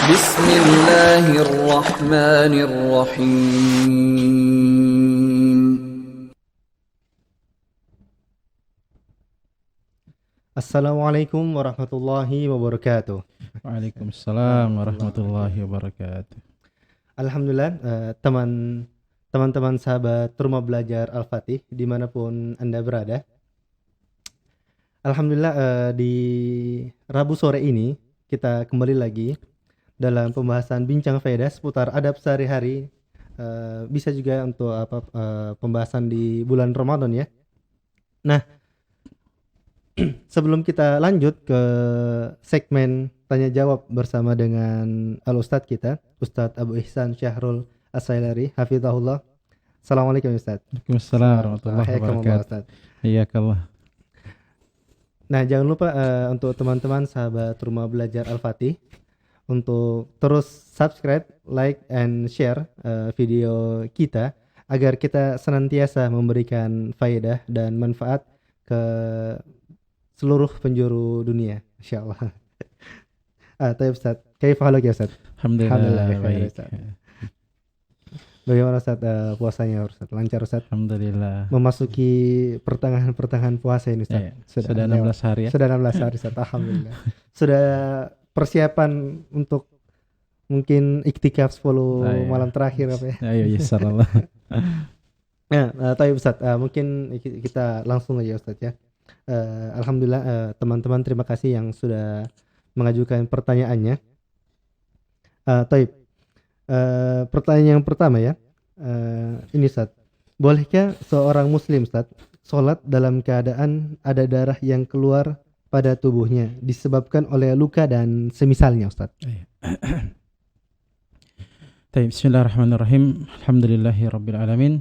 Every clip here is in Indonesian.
Bismillahirrahmanirrahim. Assalamualaikum warahmatullahi wabarakatuh. Waalaikumsalam warahmatullahi wabarakatuh. Alhamdulillah, teman-teman sahabat Rumah Belajar Al-Fatih dimanapun Anda berada. Alhamdulillah, di Rabu sore ini kita kembali lagi dalam pembahasan bincang faedah seputar adab sehari-hari. Bisa juga untuk pembahasan di bulan Ramadan ya. Nah, sebelum kita lanjut ke segmen tanya jawab bersama dengan Al-Ustadz kita, Ustadz Abu Ihsan Syahrul As-Sailari, hafizahullah. Assalamualaikum Ustadz. Waalaikumsalam warahmatullahi wabarakatuh. Ustadz. Iyakallah. Nah, jangan lupa untuk teman-teman sahabat Rumah Belajar Al-Fatih untuk terus subscribe, like, and share video kita agar kita senantiasa memberikan faedah dan manfaat ke seluruh penjuru dunia, insyaallah. Tayyib Ustaz, kaifa haluk ya Ustaz? Alhamdulillah baik. Ustaz. Bagaimana Ustaz puasanya Ustaz? Lancar Ustaz? Alhamdulillah. Memasuki pertengahan puasa ini Ustaz. Ya, sudah 16 hari ya. Sudah 16 hari Ustaz, alhamdulillah. Sudah persiapan untuk mungkin iktikaf 10 malam terakhir apa ya? Ayo insyaallah. Nah, Tayyib Ustaz, mungkin kita langsung aja Ustaz ya. Alhamdulillah, teman-teman terima kasih yang sudah mengajukan pertanyaannya. Taib, pertanyaan yang pertama ya, ini Ustaz, bolehkah seorang muslim Ustaz sholat dalam keadaan ada darah yang keluar pada tubuhnya disebabkan oleh luka dan semisalnya Ustaz? Taib, bismillahirrahmanirrahim. Alhamdulillahi rabbil alamin.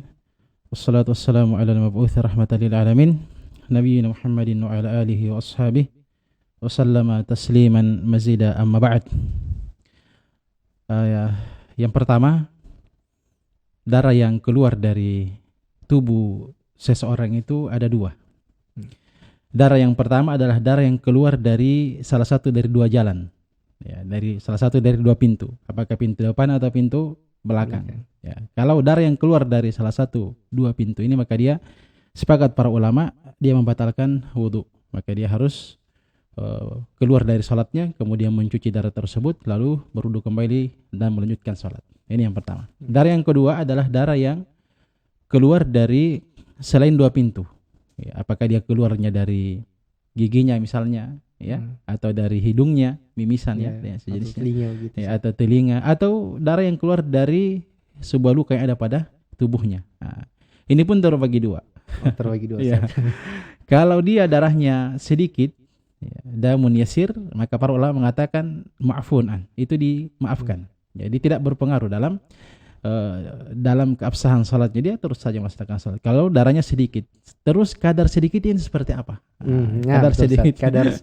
Wassalatu wassalamu ala al-mab'uts rahmatan lil alamin. Nabiyyina Muhammadin wa ala alihi wa ashabihi wa sallama tasliman mazida amma ba'd. Yang pertama, darah yang keluar dari tubuh seseorang itu ada dua. Darah yang pertama adalah darah yang keluar dari salah satu dari dua jalan. Ya, dari salah satu dari dua pintu. Apakah pintu depan atau pintu belakang. Ya, kalau darah yang keluar dari salah satu dua pintu ini, maka dia sepakat para ulama dia membatalkan wudhu, maka dia harus keluar dari salatnya, kemudian mencuci darah tersebut, lalu berwudhu kembali dan melanjutkan salat. Ini yang pertama. Darah yang kedua adalah darah yang keluar dari selain dua pintu. Ya, apakah dia keluarnya dari giginya misalnya, ya, atau dari hidungnya, mimisan ya, sejenisnya, atau telinga, gitu, ya, atau telinga, atau darah yang keluar dari sebuah luka yang ada pada tubuhnya. Nah, ini pun terbagi dua. Terbagi dua. Ya. Kalau dia darahnya sedikit, ya, damun yasir, maka para ulama mengatakan ma'fun an, itu dimaafkan. Jadi tidak berpengaruh dalam keabsahan salatnya, dia terus saja melaksanakan salat. Kalau darahnya sedikit, terus kadar sedikit ini seperti apa? Kadar sedikitnya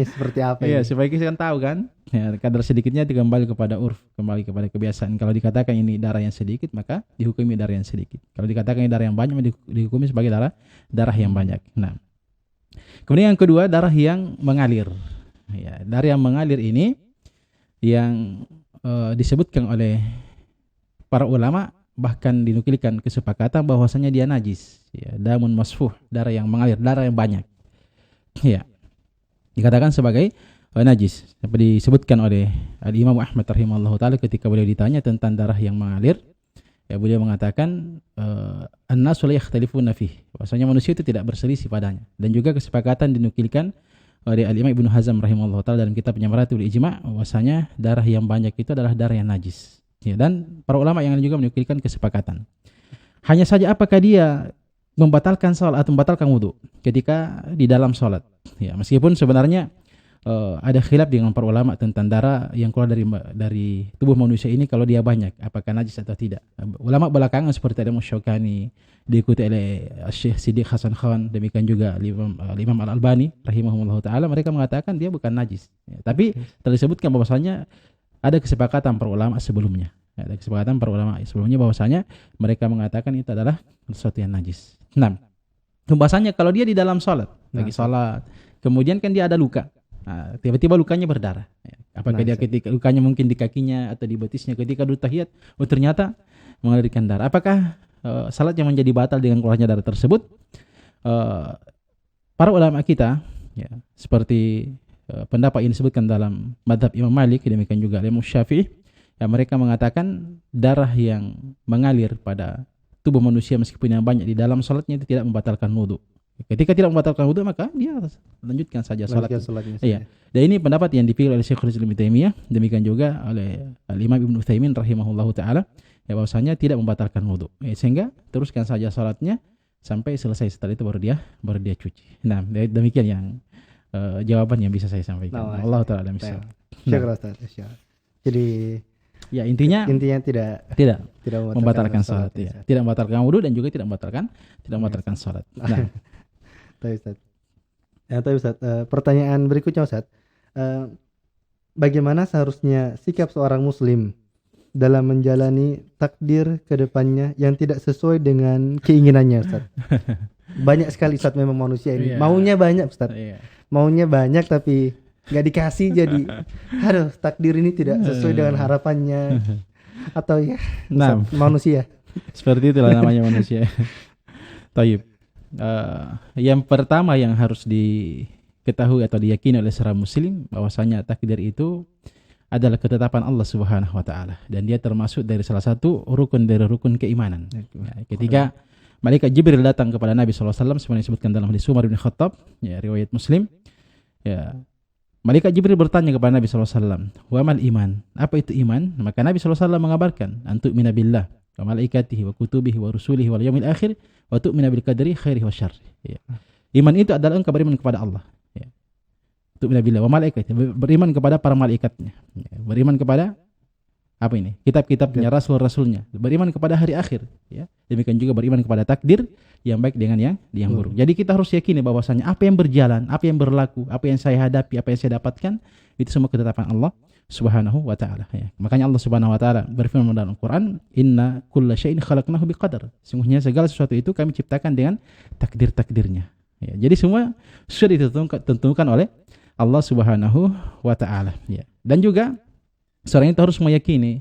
seperti apa? Iya, supaya kita kan tahu kan, ya, kadar sedikitnya kembali kepada urf, kembali kepada kebiasaan. Kalau dikatakan ini darah yang sedikit, maka dihukumi darah yang sedikit. Kalau dikatakan ini darah yang banyak, maka dihukumi sebagai darah yang banyak. Nah, kemudian yang kedua, darah yang mengalir. Ya, darah yang mengalir ini yang disebutkan oleh para ulama, bahkan dinukilkan kesepakatan bahwasanya dia najis, ya, damun masfuh, darah yang mengalir, darah yang banyak, ya, dikatakan sebagai najis. Seperti disebutkan oleh Imam Ahmad rahimahullah taala ketika beliau ditanya tentang darah yang mengalir, ya, beliau mengatakan an-nasu la yakhtalifuna fihi, bahwasanya manusia itu tidak berselisih padanya. Dan juga kesepakatan dinukilkan oleh Imam Ibnu Hazm rahimahullah taala dalam kitab Maratibul Ijma', bahwasanya darah yang banyak itu adalah darah yang najis. Ya, dan para ulama yang lain juga menukilkan kesepakatan. Hanya saja apakah dia membatalkan salat atau membatalkan wudu ketika di dalam salat. Ya, meskipun sebenarnya ada khilaf dengan para ulama tentang darah yang keluar dari tubuh manusia ini kalau dia banyak, apakah najis atau tidak. Ulama belakangan seperti Imam Syaukani, diikuti oleh Syekh Siddiq Hasan Khan, demikian juga Imam Al-Albani rahimahullah taala, mereka mengatakan dia bukan najis. Ya, tapi tersebutkan bahwasanya ada kesepakatan para ulama sebelumnya. Ada kesepakatan para ulama sebelumnya bahwasanya mereka mengatakan itu adalah sesuatu yang najis. Nah, pembahasannya kalau dia di dalam salat, lagi salat, kemudian kan dia ada luka. Nah, tiba-tiba lukanya berdarah. Apakah dia ketika lukanya mungkin di kakinya atau di betisnya ketika duduk tahiyat, oh ternyata mengalirkan darah. Apakah salat yang menjadi batal dengan keluarnya darah tersebut? Para ulama kita, ya, seperti pendapat yang disebutkan dalam madhab Imam Malik, demikian juga Imam Syafi'i, ya, mereka mengatakan darah yang mengalir pada tubuh manusia meskipun yang banyak di dalam salatnya itu tidak membatalkan wudu. Ketika tidak membatalkan wudu maka dia lanjutkan saja salatnya. Iya. Dan ini pendapat yang dipilih oleh Syekhul Islam Ibnu Taimiyah, demikian juga oleh Al-Imam Ibnu Utsaimin rahimahullahu taala, ya, bahwasanya tidak membatalkan wudu. Sehingga teruskan saja salatnya sampai selesai, setelah itu baru dia cuci. Nah, demikian yang jawaban yang bisa saya sampaikan. Allah taala alam bisawab. Jadi ya intinya tidak membatalkan salat, ya. Tidak membatalkan wudu dan juga tidak membatalkan salat. Nah, Ustaz. Ustaz, pertanyaan berikutnya Ustaz. Bagaimana seharusnya sikap seorang muslim dalam menjalani takdir ke depannya yang tidak sesuai dengan keinginannya, Ustaz? Banyak sekali Ustaz memang manusia ini. Maunya banyak, Ustaz. Maunya banyak tapi nggak dikasih, jadi aduh, takdir ini tidak sesuai dengan harapannya. Atau ya, nah, manusia. Seperti itulah namanya manusia. Taib. Yang pertama yang harus diketahui atau diyakini oleh seorang muslim bahwasanya takdir itu adalah ketetapan Allah Subhanahu wa taala dan dia termasuk dari salah satu rukun dari rukun keimanan. Ya, ketika malaikat Jibril datang kepada Nabi sallallahu alaihi wasallam seperti disebutkan dalam hadis Umar bin Khattab, ya, riwayat Muslim, ya, malaikat Jibril bertanya kepada Nabi sallallahu alaihi wasallam, "Wa mal iman?" Apa itu iman? Maka Nabi sallallahu alaihi wasallam mengabarkan, "Antu'mina billah wa malaikatihi wa kutubihi wa rusulihi wal yaumil akhir wa tu'mina bil qadari khairihi wa syarrihi." Ya. Iman itu adalah engkau beriman kepada Allah, ya. Tu'mina billah wa malaikatihi, beriman kepada para malaikatnya, ya. Beriman kepada apa ini? Kitab-kitabnya, rasul-rasulnya, beriman kepada hari akhir, ya. Demikian juga beriman kepada takdir yang baik dengan yang buruk. Jadi kita harus yakini bahwasanya apa yang berjalan, apa yang berlaku, apa yang saya hadapi, apa yang saya dapatkan itu semua ketetapan Allah Subhanahu wa taala, ya. Makanya Allah Subhanahu wa taala berfirman dalam Al-Qur'an, "Inna kulla syai'in khalaqnahu biqadar." Sungguhnya segala sesuatu itu kami ciptakan dengan takdir-takdirnya. Ya, jadi semua sudah ditentukan oleh Allah Subhanahu wa taala, ya. Dan juga seorang itu harus meyakini,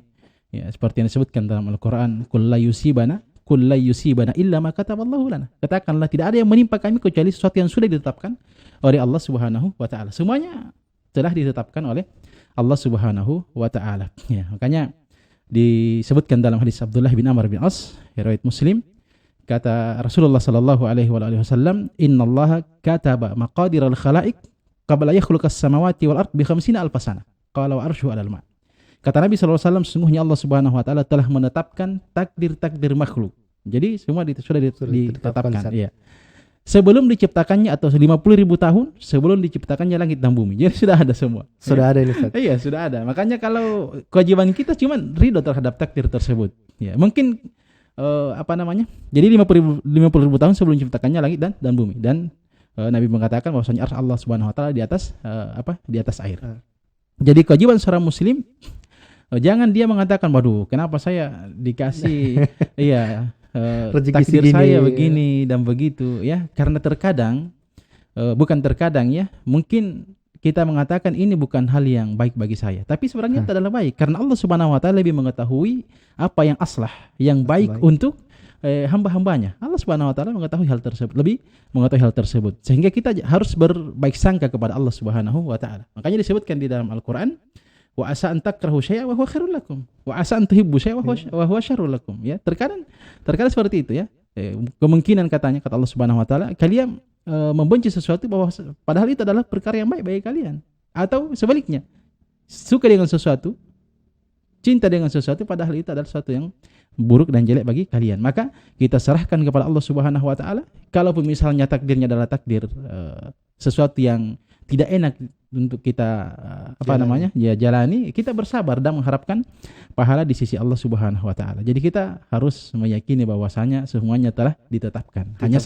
ya, seperti yang disebutkan dalam Al-Qur'an, "Kullu yusibana illa ma kataballahu lana." Katakanlah tidak ada yang menimpa kami kecuali sesuatu yang sudah ditetapkan oleh Allah Subhanahu wa taala. Semuanya telah ditetapkan oleh Allah Subhanahu wa taala. Ya, makanya disebutkan dalam hadis Abdullah bin Amr bin As, riwayat Muslim, kata Rasulullah sallallahu alaihi wasallam, "Innallaha kataba maqadiral khalaiq qabla yakhluqas samawati wal ard bi 50 alf sana." Qala wa arsyu 'alal ma'. Kata Nabi sallallahu alaihi wasallam, sesungguhnya Allah Subhanahu wa taala telah menetapkan takdir-takdir makhluk. Jadi semua sudah ditetapkan, ya. Sebelum diciptakannya atau 50.000 tahun sebelum diciptakannya langit dan bumi. Jadi sudah ada semua. Sudah ada ini, Ustaz. Iya, sudah ada. Makanya kalau kewajiban kita cuma ridho terhadap takdir tersebut. Ya, mungkin Jadi 50.000 tahun sebelum diciptakannya langit dan bumi. Dan Nabi mengatakan bahwasanya arsy Allah Subhanahu wa taala di atas di atas air. Jadi kewajiban seorang muslim, jangan dia mengatakan, "Waduh, kenapa saya dikasih takdir saya begini dan begitu," ya. Karena terkadang mungkin kita mengatakan ini bukan hal yang baik bagi saya, tapi sebenarnya itu adalah baik karena Allah Subhanahu wa taala lebih mengetahui apa yang aslah, yang baik untuk hamba-hambanya. Allah Subhanahu wa taala mengetahui hal tersebut, lebih mengetahui hal tersebut, sehingga kita harus berbaik sangka kepada Allah Subhanahu wa taala. Makanya disebutkan di dalam Al-Qur'an, "Wa asa an takrahu syai'an wa huwa khairul lakum, wa asa an tuhibbu syai'an wa huwa syarrul lakum." Ya, terkadang seperti itu, ya. Kemungkinan kata Allah Subhanahu wa taala, kalian membenci sesuatu bahwa padahal itu adalah perkara yang baik bagi kalian, atau sebaliknya, suka dengan sesuatu, cinta dengan sesuatu padahal itu adalah sesuatu yang buruk dan jelek bagi kalian. Maka kita serahkan kepada Allah Subhanahu wa taala. Kalaupun misalnya takdirnya adalah takdir sesuatu yang tidak enak untuk kita jalani, kita bersabar dan mengharapkan pahala di sisi Allah Subhanahu wa taala. Jadi kita harus meyakini bahwasanya semuanya telah ditetapkan. Hanya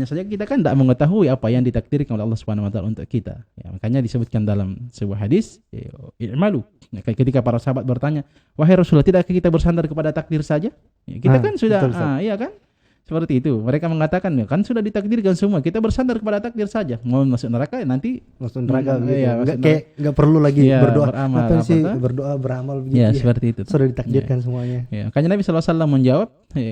saja kita kan tidak mengetahui apa yang ditakdirkan oleh Allah Subhanahu wa taala untuk kita. Ya, makanya disebutkan dalam sebuah hadis, "I'malu." Ketika para sahabat bertanya, "Wahai Rasulullah, tidakkah kita bersandar kepada takdir saja?" Ya, kita kan sudah, iya kan? Seperti itu. Mereka mengatakan, ya kan sudah ditakdirkan semua. Kita bersandar kepada takdir saja. Mau masuk neraka nanti Masuk neraka begitu. iya, Nggak masuk kayak nggak perlu lagi Iya, berdoa. beramal, Ngapain sih apa-apa. berdoa beramal begitu ya, ya? seperti itu. Sudah ditakdirkan semuanya. Ya, makanya Nabi SAW menjawab,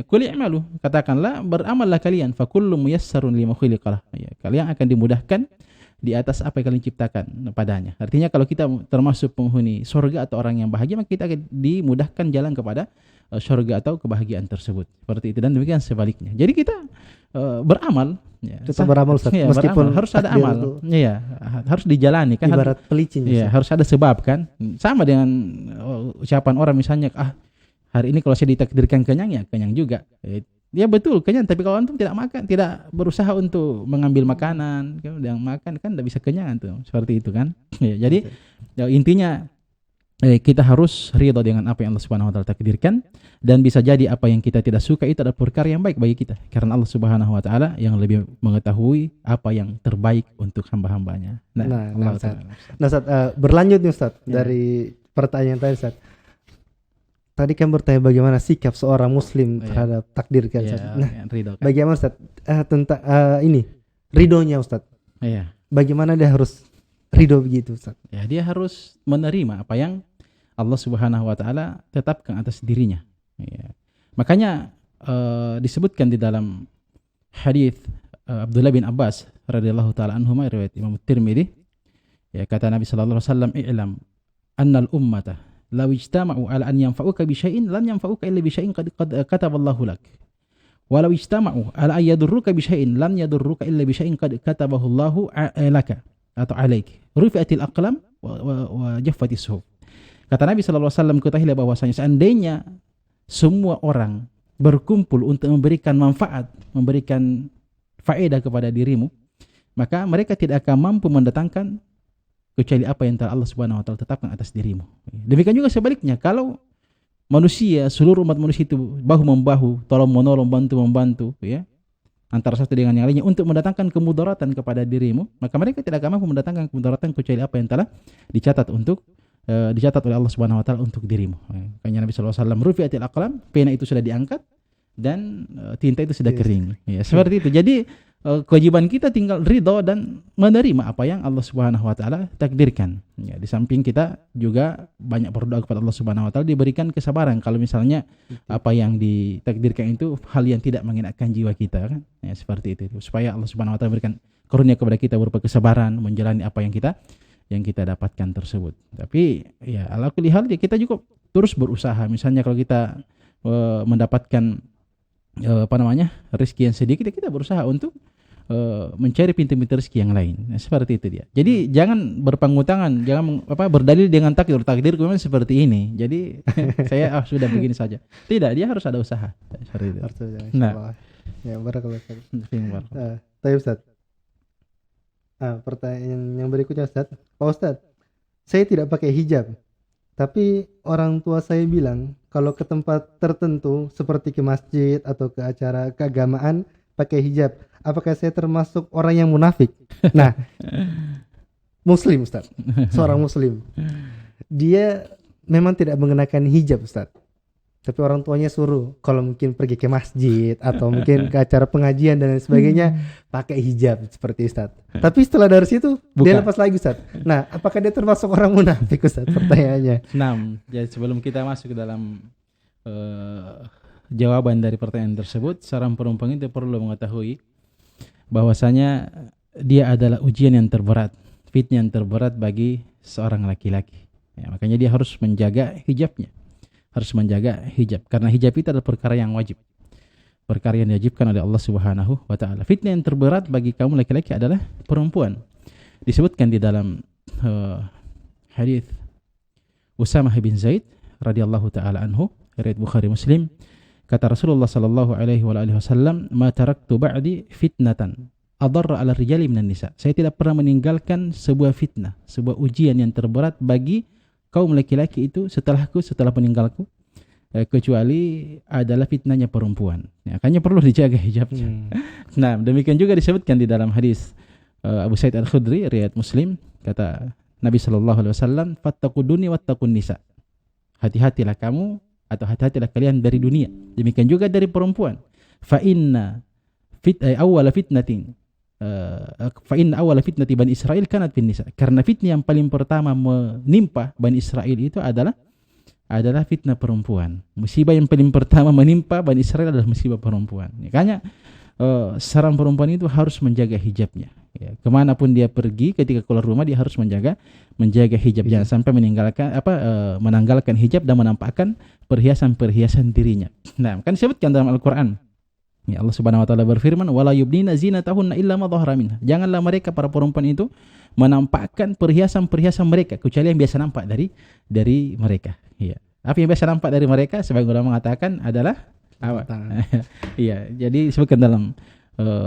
"Qul i'malu," katakanlah beramallah kalian, fa kullu muyassarun lima khuliqalah. Ya, kalian akan dimudahkan di atas apa yang kalian ciptakan padanya. Artinya kalau kita termasuk penghuni surga atau orang yang bahagia, maka kita akan dimudahkan jalan kepada surga atau kebahagiaan tersebut. Seperti itu, dan demikian sebaliknya. Jadi kita beramal, ya, Tetap beramal Ustaz, ya, meskipun beramal. Harus ada takdir amal. itu Iya, harus dijalani kan. ibarat pelicin. Iya, Ustaz. harus ada sebab kan. Sama dengan ucapan orang misalnya, hari ini kalau saya ditakdirkan kenyang, ya kenyang juga. Ya betul kenyang, tapi kalau antum tidak makan, tidak berusaha untuk mengambil makanan, yang makan kan tidak bisa kenyang tuh. Seperti itu kan. Ya, jadi ya, intinya kita harus ridha dengan apa yang Allah Subhanahu wa taala takdirkan, dan bisa jadi apa yang kita tidak suka itu adalah perkara yang baik bagi kita, karena Allah Subhanahu wa taala yang lebih mengetahui apa yang terbaik untuk hamba-hambanya. Nah, Allah Ustaz. taala. Nah, Ustaz, berlanjut nih Ustaz Ya. dari pertanyaan tadi Ustaz. Tadi kan bertanya bagaimana sikap seorang muslim Ya. terhadap takdir kan Ustaz. Ya, Nah, ridha kan. bagaimana Ustaz tentang ini ridhonya Ustaz? Iya. Bagaimana dia harus ridho begitu Ustaz? Ya, dia harus menerima apa yang Allah Subhanahu wa taala tetapkan atas dirinya. Ya. Makanya disebutkan di dalam hadis Abdullah bin Abbas radhiyallahu taala anhuma riwayat Imam Tirmidzi, ya, kata Nabi sallallahu alaihi wasallam, "I'lam annal ummata law ijtama'u ala an yanfa'uka bi syai'in lan yanfa'uka illa bi syai'in qad kataballahu lak. Walau ijtama'u ala an yadurruka bi syai'in lan yadurruka illa bi syai'in qad katabahu Allahu laka atau alaik. Rufi'atil aqlam wa jaffatis suhuf." Kata Nabi sallallahu alaihi wasallam, ketahuilah bahwasanya seandainya semua orang berkumpul untuk memberikan manfaat, memberikan faedah kepada dirimu, maka mereka tidak akan mampu mendatangkan kecuali apa yang telah Allah Subhanahu wa taala tetapkan atas dirimu. Demikian juga sebaliknya, kalau manusia, seluruh umat manusia itu bahu membahu, tolong menolong, bantu membantu, ya, antara satu dengan yang lainnya untuk mendatangkan kemudaratan kepada dirimu, maka mereka tidak akan mampu mendatangkan kemudaratan kecuali apa yang telah dicatat oleh Allah Subhanahu wa taala untuk dirimu. Makanya Nabi sallallahu alaihi wasallam, rufi'atil aqlam, pena itu sudah diangkat dan tinta itu sudah kering. Ya, seperti itu. Jadi kewajiban kita tinggal ridha dan menerima apa yang Allah Subhanahu wa taala takdirkan. Ya, di samping kita juga banyak berdoa kepada Allah Subhanahu wa taala diberikan kesabaran kalau misalnya apa yang ditakdirkan itu hal yang tidak mengenakkan jiwa kita kan. Ya, seperti itu. Supaya Allah Subhanahu wa taala berikan karunia kepada kita berupa kesabaran menjalani apa yang kita dapatkan tersebut. Tapi ya ala kulli hal ya, kita juga terus berusaha. Misalnya kalau kita mendapatkan rezeki yang sedikit, ya kita berusaha untuk mencari pintu-pintu rezeki yang lain. Nah, seperti itu dia. Jadi jangan berpangku tangan, jangan berdalil dengan takdir memang seperti ini. Jadi saya sudah begini saja. Tidak, dia harus ada usaha. Seperti itu. Nah, ya barakallahu Ustaz. Tapi Ustaz, pertanyaan yang berikutnya Ustaz. Pak Ustaz, saya tidak pakai hijab, tapi orang tua saya bilang kalau ke tempat tertentu seperti ke masjid atau ke acara keagamaan pakai hijab. Apakah saya termasuk orang yang munafik? Nah, Muslim Ustaz, seorang Muslim, dia memang tidak mengenakan hijab Ustaz, tapi orang tuanya suruh kalau mungkin pergi ke masjid atau mungkin ke acara pengajian dan lain sebagainya pakai hijab seperti Ustaz. Tapi setelah dari situ dia lepas lagi Ustaz. Nah, apakah dia termasuk orang munafik Ustaz? Pertanyaannya. Nah, jadi sebelum kita masuk ke dalam jawaban dari pertanyaan tersebut, seorang perempuan itu perlu mengetahui bahwasanya dia adalah ujian yang terberat, fitnah yang terberat bagi seorang laki-laki. Ya, makanya dia harus menjaga hijabnya. Harus menjaga hijab, karena hijab itu adalah perkara yang wajib, perkara yang diwajibkan oleh Allah Subhanahu wa taala. Fitnah yang terberat bagi kaum laki-laki adalah perempuan. Disebutkan di dalam hadis Usamah bin Zaid radhiyallahu taala anhu, riwayat Bukhari Muslim, kata Rasulullah sallallahu alaihi wasallam, "Ma taraktu ba'di fitnatan adarra 'ala rijali minan nisa." Saya tidak pernah meninggalkan sebuah fitnah, sebuah ujian yang terberat bagi kaum laki-laki itu setelah peninggalku, kecuali adalah fitnahnya perempuan. Ya, makanya perlu dijaga hijabnya. Nah, demikian juga disebutkan di dalam hadis Abu Sa'id Al-Khudri riwayat Muslim, kata Nabi sallallahu alaihi wasallam, "Fattaquduni wattaqun nisa." Hati-hatilah kamu atau hati-hatilah kalian dari dunia. Demikian juga dari perempuan. fa inna awwala fitnatin fa inna awwala fitnati Bani Israil kanat fin nisa. Karena fitnah yang paling pertama menimpa Bani Israil itu adalah fitnah perempuan. Musibah yang paling pertama menimpa Bani Israil adalah musibah perempuan. Makanya seorang perempuan itu harus menjaga hijabnya. Ya, kemanapun dia pergi, ketika keluar rumah dia harus menjaga hijab. Jangan sampai menanggalkan hijab dan menampakkan perhiasan dirinya. Nah, kan disebutkan dalam Al-Quran. Ya, Allah Subhanahu wa taala berfirman, "Wala yubnina zinatahunna illa ma dhahara minha." Janganlah mereka para perempuan itu menampakkan perhiasan mereka kecuali yang biasa nampak dari mereka. Iya. Apa yang biasa nampak dari mereka sebagian ulama mengatakan adalah apa? Iya, jadi disebutkan dalam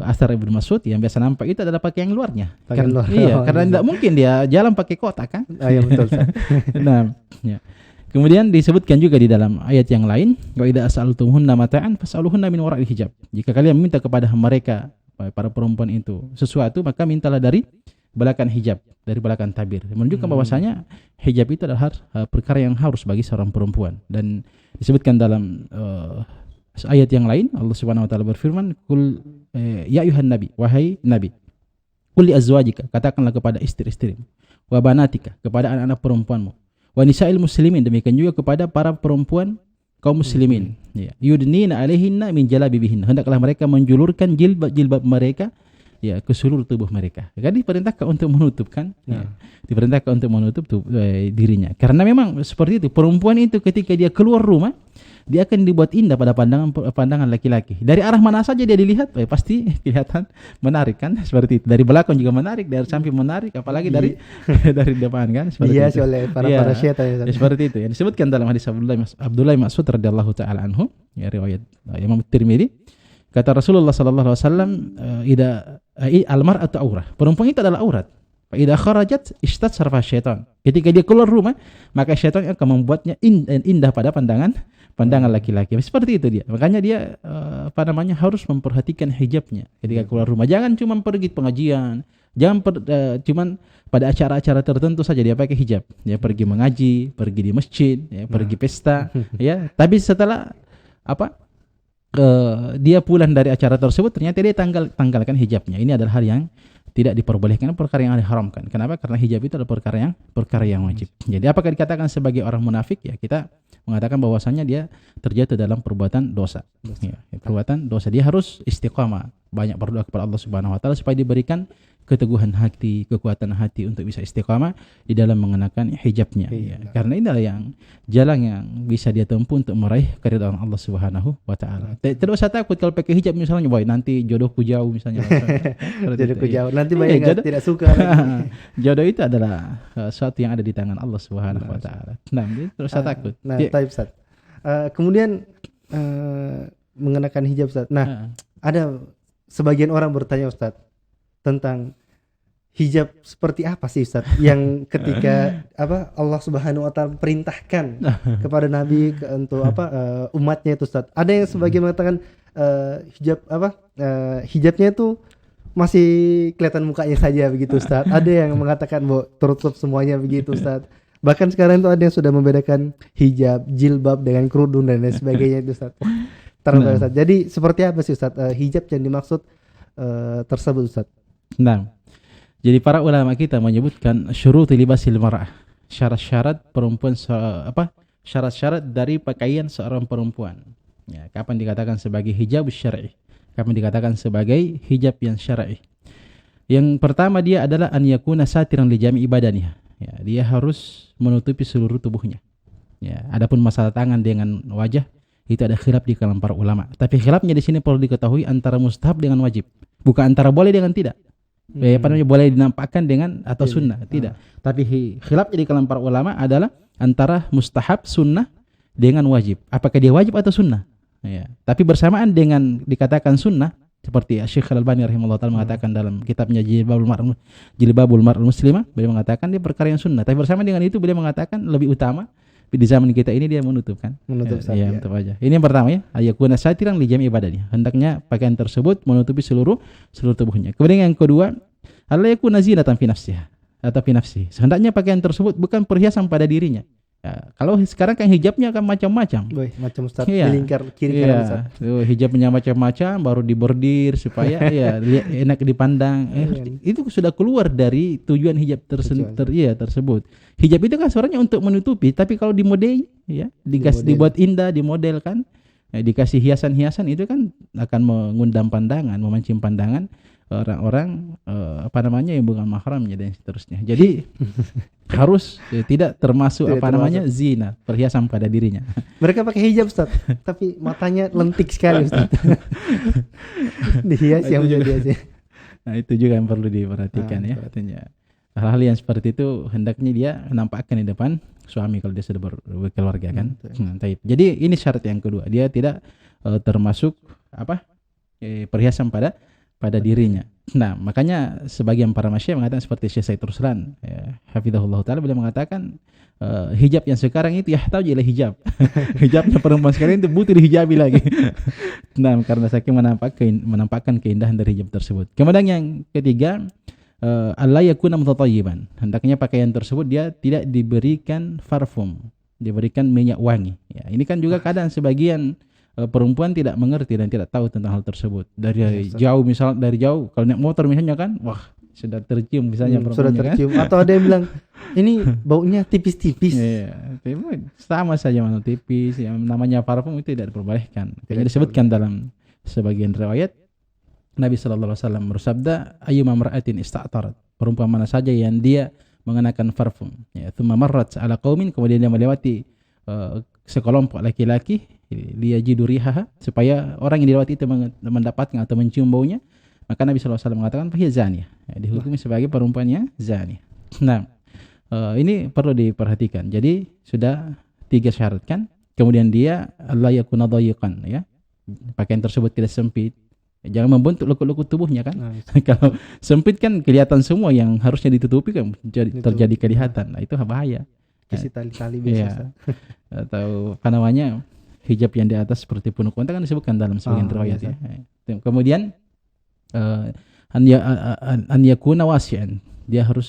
Asar Ibnu Mas'ud yang biasa nampak itu adalah pakaian luarnya. Iya, karena tidak mungkin dia jalan pakai kotak kan? Iya betul. Nah, ya. Kemudian disebutkan juga di dalam ayat yang lain, wa idza as'altumuhunna mata'an fas'aluhunna min wara'il hijab. Jika kalian meminta kepada mereka para perempuan itu sesuatu, maka mintalah dari belakang hijab, dari belakang tabir. Menunjukkan bahwasanya hijab itu adalah perkara yang harus bagi seorang perempuan. Dan disebutkan dalam ayat yang lain, Allah Subhanahu wa taala berfirman, "Qul ya ayuhan nabi, wahai nabi, qul li azwajika, katakanlah kepada istri-istrimu, wa banatika, kepada anak-anak perempuanmu, wa nisa'il muslimin, demikian juga kepada para perempuan kaum muslimin, ya, yudnina alaihinna min jalabibihin, hendaklah mereka menjulurkan jilbab mereka ya ke seluruh tubuh mereka." Jadi diperintahkan untuk menutup kan? Ya. Diperintahkan untuk menutup dirinya. Karena memang seperti itu, perempuan itu ketika dia keluar rumah, dia akan dibuat indah pada pandangan laki-laki. Dari arah mana saja dia dilihat, pasti kelihatan menarik kan? Seperti itu. Dari belakang juga menarik, dari samping menarik, apalagi dari depan kan? Seperti itu. Oleh para syaitan. Ya, seperti itu. Yang disebutkan dalam hadis Abdullah bin Mas'ud radhiyallahu taala anhu, ya, riwayat Imam Tirmidzi, kata Rasulullah sallallahu alaihi wasallam, al-mar'atu aurah. Perempuan itu adalah aurat. Fa idza kharajat istatsarfa syaitan. Ketika dia keluar rumah, maka syaitan akan membuatnya indah pada pandangan laki-laki. Seperti itu dia. Makanya dia harus memperhatikan hijabnya ketika keluar rumah. Jangan cuma pergi pengajian, jangan cuman pada acara-acara tertentu saja dia pakai hijab. Ya, pergi mengaji, pergi di masjid, ya, pergi pesta, ya. Tapi setelah dia pulang dari acara tersebut, ternyata dia tanggalkan hijabnya. Ini adalah hal yang tidak diperbolehkan, perkara yang diharamkan. Kenapa? Karena hijab itu adalah perkara yang wajib. Jadi apakah dikatakan sebagai orang munafik? Ya, kita mengatakan bahwasanya dia terjatuh dalam perbuatan dosa. Ya, perbuatan dosa. Dia harus istiqamah, banyak berdoa kepada Allah Subhanahu wa taala supaya diberikan keteguhan hati, kekuatan hati untuk bisa istiqamah di dalam mengenakan hijabnya. Ya. Karena ini adalah jalan yang bisa dia tempuh untuk meraih keridhaan Allah Subhanahu wa taala. Tidak usah takut kalau pakai hijab misalnya, boy, nanti jodohku jauh misalnya. Jodohku jauh, nanti banyak tidak suka. Jodoh itu adalah sesuatu yang ada di tangan Allah Subhanahu wa taala. Nah, tidak usah takut. Nah, taib Ustaz. Kemudian mengenakan hijab Ustaz. Nah, ada sebagian orang bertanya Ustaz tentang hijab seperti apa sih Ustaz yang ketika Allah Subhanahu wa taala perintahkan kepada Nabi untuk umatnya itu Ustaz. Ada yang sebagian mengatakan hijabnya itu masih kelihatan mukanya saja begitu Ustaz. Ada yang mengatakan bahwa tertutup semuanya begitu Ustaz. Bahkan sekarang itu ada yang sudah membedakan hijab, jilbab dengan kerudung dan lain sebagainya itu Ustaz. Ustaz. Jadi seperti apa sih Ustaz hijab yang dimaksud tersebut Ustaz? Nah, jadi para ulama kita menyebutkan syuruti libasil mar'ah, syarat-syarat perempuan syarat-syarat dari pakaian seorang perempuan. Ya, kapan dikatakan sebagai hijab syar'i? Kapan dikatakan sebagai hijab yang syar'i? Yang pertama dia adalah an yakuna satiran li jami'i badaniha. Ya, dia harus menutupi seluruh tubuhnya. Ya, adapun masalah tangan dengan wajah itu ada khilaf di kalangan para ulama. Tapi khilafnya di sini perlu diketahui antara mustahab dengan wajib, bukan antara boleh dengan tidak. Boleh dinampakkan dengan atau sunnah, tidak. Tapi khilafnya di kalangan para ulama adalah antara mustahab, sunnah dengan wajib. Apakah dia wajib atau sunnah? Ya. Tapi bersamaan dengan dikatakan sunnah, seperti Syekh Al-Albani rahimahullah taala mengatakan dalam kitabnya Jilbabul Mar'ul Muslimah, beliau mengatakan dia perkara yang sunnah. Tapi bersamaan dengan itu beliau mengatakan lebih utama di zaman kita ini dia menutup kan? Menutup saja. Ya, menutup aja. Ini yang pertama ya, ayakuna satiran li jami' ibadahnya. Hendaknya pakaian tersebut menutupi seluruh tubuhnya. Kemudian yang kedua, alla yakuna zinatan fi nafsiha atau fi nafsihi. Hendaknya pakaian tersebut bukan perhiasan pada dirinya. Ya, kalau sekarang kan hijabnya kan macam-macam. Boy, macam Ustaz Iya. dilingkar kiri kanan Ustaz. Iya, hijabnya macam-macam, baru dibordir supaya ya enak dipandang. Iya. Itu sudah keluar dari tujuan hijab Tujuan. tersebut. Hijab itu kan sebenarnya untuk menutupi, tapi kalau dimodel, ya, Dimodel. dibuat indah, dimodel kan, dikasih hiasan-hiasan itu kan akan mengundang pandangan, memancing pandangan orang-orang yang bukan mahramnya dan seterusnya. Jadi harus tidak termasuk Tidak termasuk. zina, perhiasan pada dirinya. Mereka pakai hijab Ustaz, tapi matanya lentik sekali Ustaz. Dihias yang Itu juga. menjadi Nah, itu juga yang perlu diperhatikan ya. Artinya hal-hal yang seperti itu hendaknya dia menampakkan di depan suami kalau dia sudah berkeluarga kan. Jadi ini syarat yang kedua, dia tidak termasuk perhiasan pada dirinya. Nah, makanya sebagian para masyayikh mengatakan seperti Syekh Said Ruslan, ya, hafizahullah taala, beliau mengatakan hijab yang sekarang itu yahtaju ila hijab. Hijabnya perempuan sekarang itu butuh dihijabi lagi. Nah, karena saking menampakkan keindahan dari hijab tersebut. Kemudian yang ketiga, alla yakuna mutatayyiban. Hendaknya pakaian tersebut dia tidak diberikan parfum, diberikan minyak wangi. Ya, ini kan juga kadang sebagian perempuan tidak mengerti dan tidak tahu tentang hal tersebut. Dari jauh kalau naik motor misalnya kan, wah, sudah tercium misalnya sudah tercium kan? Atau ada yang bilang ini baunya tipis-tipis. Iya, sama saja mana tipis. Yang namanya parfum itu tidak diperbolehkan. Tidak disebutkan dalam sebagian riwayat Nabi sallallahu alaihi wasallam bersabda, ayyuma mar'atin ista'tarat, perempuan mana saja yang dia mengenakan parfum, ya, thumma marrat ala qaumin, kemudian dia melewati sekelompok laki-laki, dia jiduriha, supaya orang yang dilewati itu mendapatkan atau mencium baunya, maka Nabi sallallahu alaihi wasallam mengatakan fahiya zaniyah, ya, dihukumi sebagai perempuannya zaniyah. Nah, ini perlu diperhatikan. Jadi sudah 3 syarat kan. Kemudian dia alla yakuna dayiqan, ya, pakaian tersebut tidak sempit. Jangan membentuk lekuk-lekuk tubuhnya kan. Kalau sempit kan kelihatan semua yang harusnya ditutupi kan terjadi kelihatan. Nah, itu bahaya. Kasih tali-tali biasa. Atau hijab yang di atas seperti punuk unta kan disebutkan dalam sebagian riwayat ya. Kemudian an yakuna wasi'an. Dia harus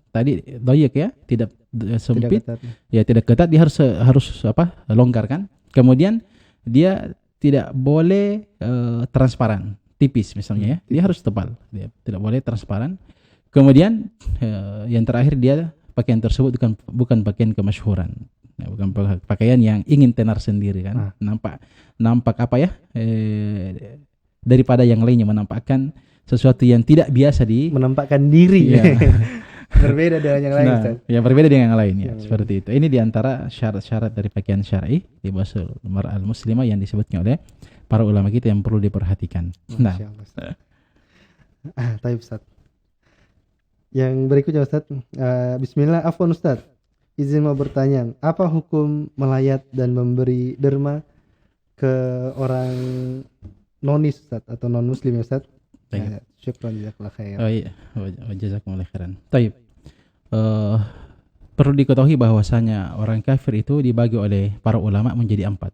tadi dayiq ya, tidak sempit. Tidak ketat, dia harus longgar kan. Kemudian dia tidak boleh transparan, tipis misalnya ya. Dia harus tebal. Dia tidak boleh transparan. Kemudian yang terakhir, dia pakaian tersebut bukan pakaian kemasyhuran. Ya, bukan pakaian yang ingin tenar sendiri kan. Nampak daripada yang lainnya, menampakkan sesuatu yang tidak biasa menampakkan diri. Ya. Berbeda dengan yang lain. Ya, berbeda dengan yang lain ya, seperti itu. Ini diantara syarat-syarat dari pakaian syar'i libasul mar'al muslimah yang disebutkan oleh para ulama kita yang perlu diperhatikan. Nah, taib Ustaz. Yang berikutnya Ustaz, bismillah, afwan Ustaz, izin mau bertanya, apa hukum melayat dan memberi derma ke orang nonis Ustaz atau non muslim Ustaz? Syukran jazakallahu khairan. Oh iya, jazakumullah khairan. Taib. Perlu diketahui bahwasanya orang kafir itu dibagi oleh para ulama menjadi 4.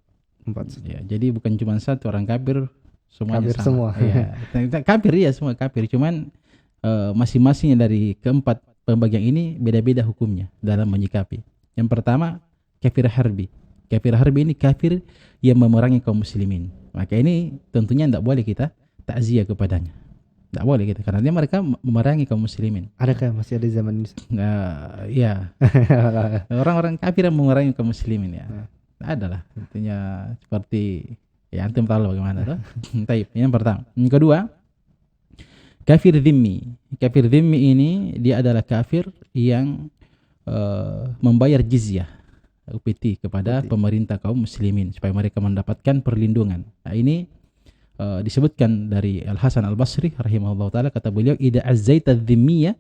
Ya, jadi bukan cuma satu orang kafir, semuanya kafir sama. Semua. Ya, kafir ya, semua kafir. Cuman masing-masing dari keempat pembagian ini beda-beda hukumnya dalam menyikapi. Yang pertama, kafir harbi. Kafir harbi ini kafir yang memerangi kaum muslimin. Maka ini tentunya tidak boleh kita takziah kepadanya. Tidak boleh kita, karena dia mereka memerangi kaum muslimin. Adakah masih ada zaman ini? Ya. Orang-orang kafir yang memerangi kaum muslimin ya. Adalah. Tentunya seperti ya, antum tahu bagaimana tuh. Taib. Yang pertama. Yang kedua, kafir dhimmi. Kafir dhimmi ini dia adalah kafir yang membayar jizyah, upeti, kepada pemerintah kaum muslimin supaya mereka mendapatkan perlindungan. Nah, ini disebutkan dari Al Hasan Al Basri rahimahullah taala, kata beliau, idza azzaita dhimmiyah,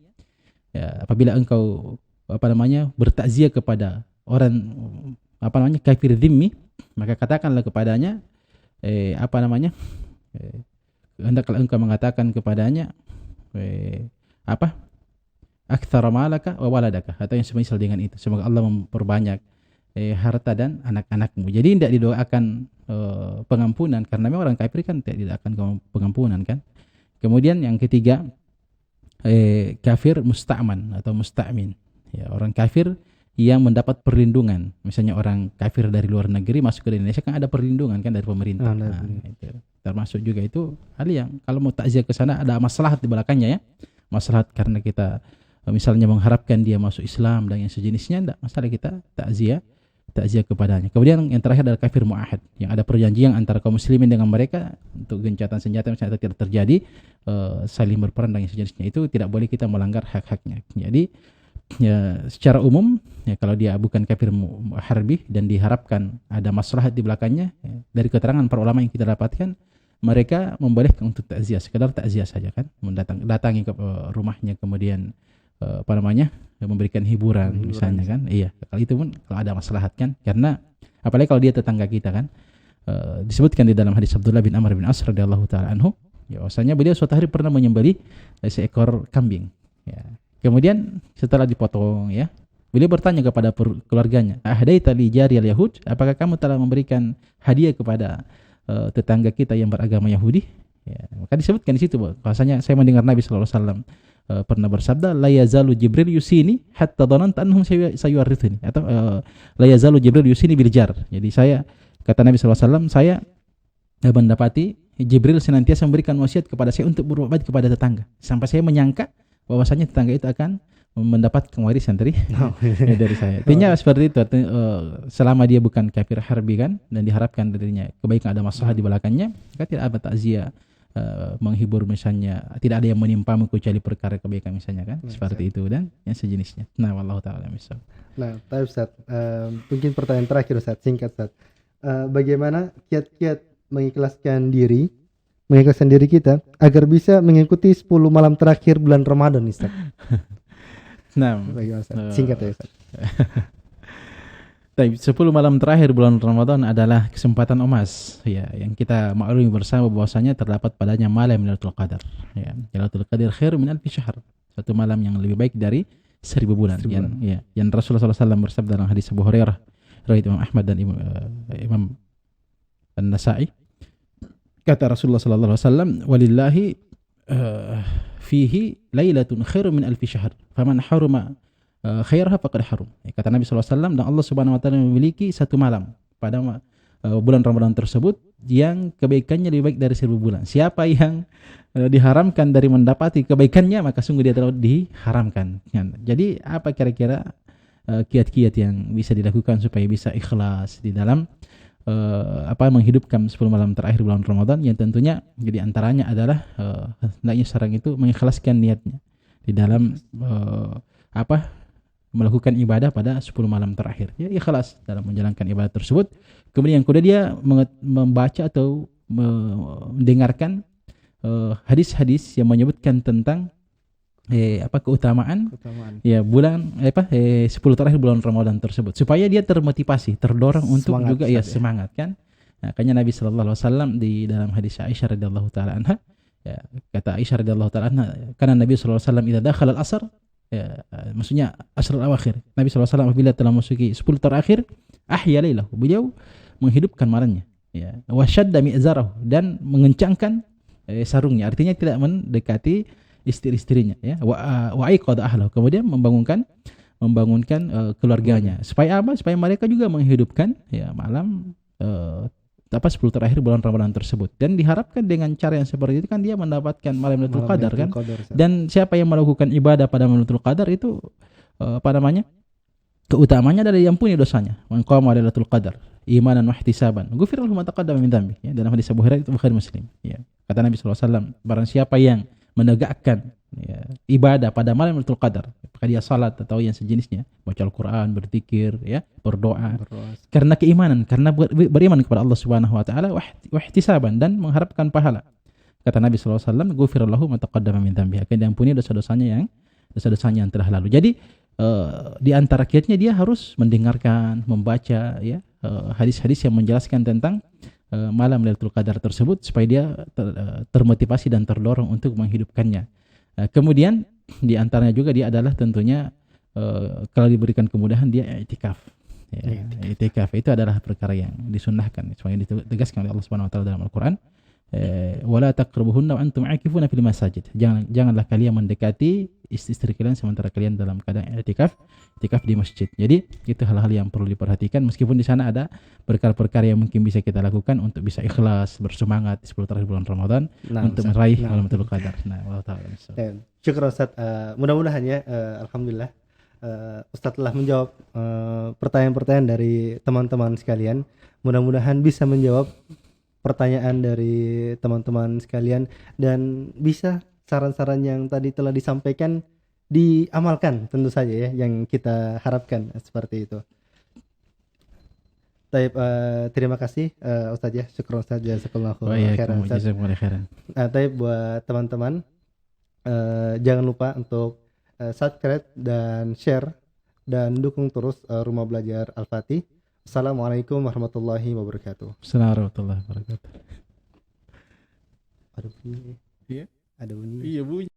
ya, apabila engkau bertakziah kepada orang kafir dhimmi, maka katakanlah kepadanya hendaklah engkau mengatakan kepadanya aktsara malaka wa waladaka, atau yang semisal dengan itu, semoga Allah memperbanyak harta dan anak-anakmu. Jadi tidak didoakan pengampunan, karena memang orang kafir kan tidak akan pengampunan kan. Kemudian yang ketiga, kafir musta'man atau musta'min, ya, orang kafir yang mendapat perlindungan. Misalnya orang kafir dari luar negeri masuk ke Indonesia kan ada perlindungan kan dari pemerintah. Itu termasuk juga itu hal yang kalau mau takziah ke sana ada maslahat di belakangnya ya. Maslahat karena kita misalnya mengharapkan dia masuk Islam dan yang sejenisnya, tidak masalah kita takziah kepadanya. Kemudian yang terakhir adalah kafir mu'ahad, yang ada perjanjian antara kaum muslimin dengan mereka untuk gencatan senjata misalnya tidak terjadi, saling berperang dan yang sejenisnya, itu tidak boleh kita melanggar hak-haknya. Jadi ya, secara umum ya, kalau dia bukan kafir harbi dan diharapkan ada maslahat di belakangnya, ya, dari keterangan para ulama yang kita dapatkan, mereka membolehkan untuk takziah, sekedar takziah saja kan, datangi ke rumahnya, kemudian memberikan hiburan misalnya kan. Iya, kalau itu pun kalau ada maslahat kan, karena apalagi kalau dia tetangga kita kan. Disebutkan di dalam hadis Abdullah bin Amr bin As radhiyallahu taala anhu, ya bahwasanya beliau suatu hari pernah menyembelih seekor kambing. Ya. Kemudian setelah dipotong ya, beliau bertanya kepada keluarganya, "Ahdaita li jariyal yahud?" Apakah kamu telah memberikan hadiah kepada tetangga kita yang beragama Yahudi? Ya, maka disebutkan di situ bahwasanya saya mendengar Nabi sallallahu alaihi wasallam pernah bersabda, la yazalu Jibril yusini hatta dhananta annahum sayuwarithuni, atau la yazalu Jibril yusini bil jar. Jadi kata Nabi sallallahu alaihi wasallam, saya mendapati Jibril senantiasa memberikan wasiat kepada saya untuk berbuat baik kepada tetangga, sampai saya menyangka bahwasanya tetangga itu akan mendapat warisan dari saya. Artinya seperti itu. Selama dia bukan kafir harbi kan, dan diharapkan darinya kebaikan, ada masalah di belakangnya, maka tidak ada takziah, menghibur misalnya, tidak ada yang menimpamu kecuali perkara kebaikan misalnya kan, seperti itu dan yang sejenisnya. Nah, wallahu taala misal. Nah, tapi Ustaz, mungkin pertanyaan terakhir Ustaz, singkat Ustaz. Bagaimana kiat-kiat mengikhlaskan diri kita agar bisa mengikuti 10 malam terakhir bulan Ramadan Ustaz? Nah, bagaimana Ustaz? Singkat ya Ustaz. 10 malam terakhir bulan Ramadan adalah kesempatan emas ya, yang kita maklumi bersama bahwasanya terdapat padanya malam Lailatul Qadar ya. Lailatul Qadar khair min alfi syahr. Satu malam yang lebih baik dari 1000 bulan. Yang Rasulullah SAW bersabda dalam hadis Abu Hurairah riwayat Imam Ahmad dan Imam An-Nasa'i, kata Rasulullah sallallahu alaihi wasallam, walillahi fihi lailatun khairu min alfi syahr faman haruma khairha faqad harum. Kata Nabi sallallahu alaihi wasallam, dan Allah Subhanahu wa taala memiliki satu malam pada bulan Ramadan tersebut yang kebaikannya lebih baik dari 1000 bulan. Siapa yang diharamkan dari mendapati kebaikannya, maka sungguh dia telah diharamkan. Jadi apa kira-kira kiat-kiat yang bisa dilakukan supaya bisa ikhlas di dalam menghidupkan 10 malam terakhir bulan Ramadan, yang tentunya jadi antaranya adalah hendaknya seorang itu mengikhlaskan niatnya di dalam melakukan ibadah pada 10 malam terakhir. Ya, ikhlas dalam menjalankan ibadah tersebut. Kemudian yang kedua, dia membaca atau mendengarkan hadis-hadis yang menyebutkan tentang keutamaan ya bulan 10 terakhir bulan Ramadan tersebut, supaya dia termotivasi, terdorong untuk semangat, juga ya semangat kan. Nah, makanya Nabi sallallahu alaihi wasallam di dalam hadis Aisyah radhiyallahu taala anha, ya, kata Aisyah radhiyallahu taala anha, karena Nabi sallallahu alaihi wasallam idza dakhala al-asr, ya, maksudnya asr al-awakhir, Nabi sallallahu alaihi wasallam apabila telah memasuki 10 terakhir, ahya lailahu, beliau menghidupkan malamnya, ya, wa shadda mi'zarahu, dan mengencangkan sarungnya, artinya tidak mendekati istri-istrinya, ya, wa aiqadha ahlahu, kemudian membangunkan keluarganya, supaya mereka juga menghidupkan ya malam 10 terakhir bulan Ramadan tersebut. Dan diharapkan dengan cara yang seperti itu kan dia mendapatkan malam Lailatul Qadar kan. Dan siapa yang melakukan ibadah pada malam Lailatul Qadar itu keutamanya adalah diampuni dosanya. Man qama Lailatul Qadar imanan wa ihtisaban ghufira lahu ma taqaddama min dhanbi, ya, dalam hadis Abu Hurairah itu Bukhari Muslim, ya. Kata Nabi sallallahu alaihi wasallam, barang siapa yang menegakkan ya, ibadah pada malam Lailatul Qadar, apakah dia salat atau yang sejenisnya, baca Al-Qur'an, berzikir, ya, berdoa karena keimanan, karena beriman kepada Allah Subhanahu wa taala, wa ihtisaban, dan mengharapkan pahala. Kata Nabi sallallahu alaihi wasallam, ghufira lahu ma taqaddama min dhanbi, akan diampuni dosa-dosanya yang telah lalu. Jadi di antara kiatnya dia harus mendengarkan, membaca ya hadis-hadis yang menjelaskan tentang malam Lailatul Qadar tersebut, supaya dia termotivasi dan terdorong untuk menghidupkannya. Kemudian di antaranya juga dia adalah tentunya kalau diberikan kemudahan dia i'tikaf. Ya, i'tikaf itu adalah perkara yang disunnahkan, supaya ditegaskan oleh Allah Subhanahu wa taala dalam Al-Qur'an. wala taqrabuhunna wa antum aakifuna fil masajid. Janganlah kalian mendekati istri kalian sementara kalian dalam keadaan i'tikaf di masjid. Jadi itu hal-hal yang perlu diperhatikan, meskipun di sana ada perkara-perkara yang mungkin bisa kita lakukan untuk bisa ikhlas, bersemangat di 10 terakhir bulan Ramadan untuk Ustaz. meraih Lailatul Qadar. Nah, wallahu taala. Syukur Ustaz. Mudah-mudahan ya, alhamdulillah Ustaz telah menjawab pertanyaan-pertanyaan dari teman-teman sekalian. Mudah-mudahan bisa menjawab pertanyaan dari teman-teman sekalian dan bisa saran-saran yang tadi telah disampaikan diamalkan tentu saja ya, yang kita harapkan seperti itu. Baik, terima kasih Ustaz ya, syukur Ustaz, jazakallahu khairan Ustaz. Baik, buat teman-teman jangan lupa untuk subscribe dan share dan dukung terus Rumah Belajar Al-Fatih. Assalamualaikum warahmatullahi wabarakatuh. Assalamualaikum warahmatullahi wabarakatuh. Ada bunyi. Iya. Ada bunyi. Iya bunyi.